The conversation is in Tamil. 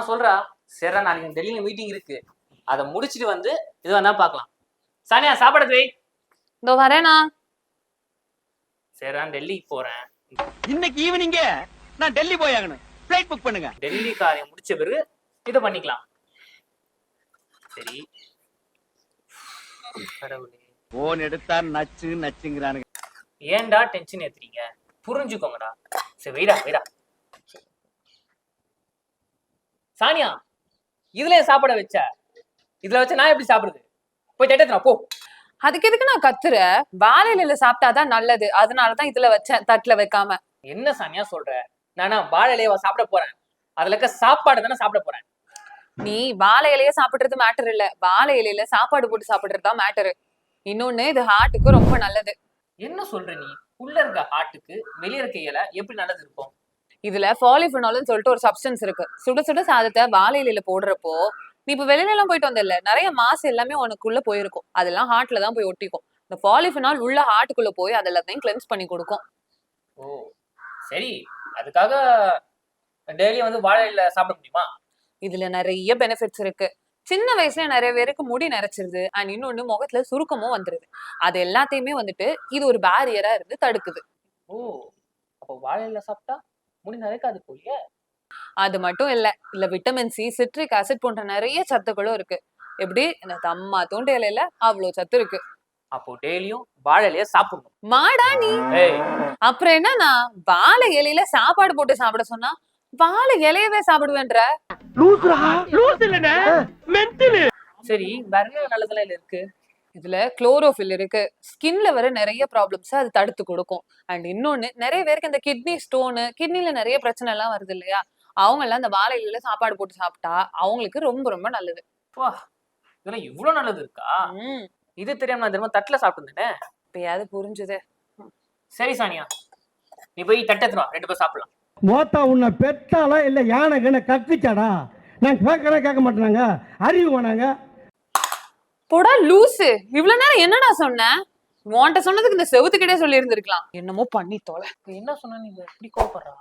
சொல்றா. சரிடா, நாளைக்கு டெல்லியில மீட்டிங் இருக்கு, அதை முடிச்சுட்டு வந்து இது வேணா பார்க்கலாம். சானியா சாப்பாடு வை. இதோ வரேனா. சரிடா, டெல்லிக்கு போறேன். இன்னைக்கு ஈவினிங்க நான் டெல்லி போயாகணும். ஃளைட் புக் பண்ணுங்க. டெல்லி காரியம் முடிச்ச பிறகு இதை பண்ணிக்கலாம். சரி. கடவுளே, போன் எடுத்தா நச்சு நச்சுங்கிறானுங்க. ஏன்டா டென்ஷன் ஏத்துறீங்க? புரிஞ்சுக்கோங்கடா. சரி வைடா வைடா. சானியா, இதுல சாப்பாட வச்ச, இதுல வச்ச நான் எப்படி சாப்பிடுறது? போய் தட்டத்துனா போ. அதுக்கு எதுக்கு நான் கத்துற? வாழை இலையில சாப்பிட்டாதான் நல்லது, அதனாலதான் இதுல வச்சேன், தட்டுல வைக்காம. என்ன சானியா சொல்ற? நானா வாழை இலையவா சாப்பிட போறேன்? அதுல இருக்க சாப்பாடு தானே சாப்பிட போறேன். நீ வாழை இலைய சாப்பிடுறது மேட்டர் இல்ல, வாழை இலையில சாப்பாடு போட்டு சாப்பிடுறதுதான் மேட்டரு. இன்னொன்னு, இது ஹார்ட்டுக்கு ரொம்ப நல்லது. என்ன சொல்ற நீ? உள்ள இருக்க ஹார்ட்டுக்கு வெளிய இருக்க இலை எப்படி நல்லது இருக்கும்? இதுல பாலிஃபினால்னு சொல்லிட்டு ஒரு சப்ஸ்டன்ஸ் இருக்கு. சுட சுட சாதத்தை வாழை இலையில போடுறப்போ, நீ இப்ப வெளியில எல்லாம் போயிட்டு வந்தல, நிறைய மாசு எல்லாமே உனக்குள்ள போயிருக்கும், அதெல்லாம் ஹார்ட்ல தான் போய் ஒட்டிக்கும். இந்த பாலிஃபினால் உள்ள ஹார்ட்டுக்குள்ள போய் அதெல்லாத்தையும் கிளென்ஸ் பண்ணி கொடுக்கும். ஓ சரி, அதுக்காக டெய்லி வந்து வாழை இலை சாப்பிட முடியுமா? இதுல நிறைய பெனிஃபிட்ஸ் இருக்கு. சின்ன வயசுல நிறைய பேருக்கு முடி நிறைச்சிருது, அண்ட் இன்னொன்னு முகத்துல சுருக்கமும் வந்துருது. அது எல்லாத்தையுமே வந்துட்டு இது ஒரு பேரியரா இருந்து தடுக்குது. ஓ, அப்போ வாழை இலை சாப்பிட்டா முடி நரைக்காது போலியே. அது மட்டும் இல்ல, இல்ல விட்டமின் சி, சிட்ரிக் ஆசிட் போன்ற நிறைய சத்துக்களும் இருக்கு. எப்படி இந்த தம்மா தூண்டு இலையில அவ்வளவு சத்து இருக்கு. அப்போ டெய்லியும் வாழை இலைய சாப்பிடணும். மாடா நீ. ஏய், அப்புறம் என்னன்னா, வாழை இலையில சாப்பாடு போட்டு சாப்பிட சொன்னா வாழை இலையவே சாப்பிடுவேன்ற. சரி, வேற என்ன நல்லதெல்லாம் இதுல இருக்கு? இதுல குளோரோஃபில் இருக்கு. ஸ்கின்ல வர நிறைய ப்ராப்ளம்ஸ் அது தடுத்து கொடுக்கும். அண்ட் இன்னொன்னு, நிறைய பேருக்கு இந்த கிட்னி ஸ்டோனு, கிட்னில நிறைய பிரச்சனை எல்லாம் வருது இல்லையா, அவங்க எல்லாம் இந்த வாழை இலையில சாப்பாடு போட்டு சாப்பிட்டா அவங்களுக்கு ரொம்ப ரொம்ப நல்லது. வா, இதெல்லாம் இவ்வளவு நல்லது இருக்கா? இது தெரியாம நான் திரும்ப தட்டுல சாப்பிட்டுருந்தேனே. இப்பயாவது புரிஞ்சுது. சரி சானியா, நீ போய் தட்டத்துவா, 2 பேர் சாப்பிடலாம். மோத்தா உன்னை பெத்தாலா இல்ல யானை கண்ண கக்குச்சாடா? நான் கேட்க மாட்டேனாங்க, அறிவு வேணாங்க. போடா லூசு, இவ்வளவு நேரம் என்னடா சொன்ன? உன்கிட்ட சொன்னதுக்கு இந்த செவுத்துக்கிட்டே சொல்லி இருந்திருக்கலாம். என்னமோ பண்ணி தோலை. என்ன சொன்ன? நீ எப்படி கோவப்படுறா?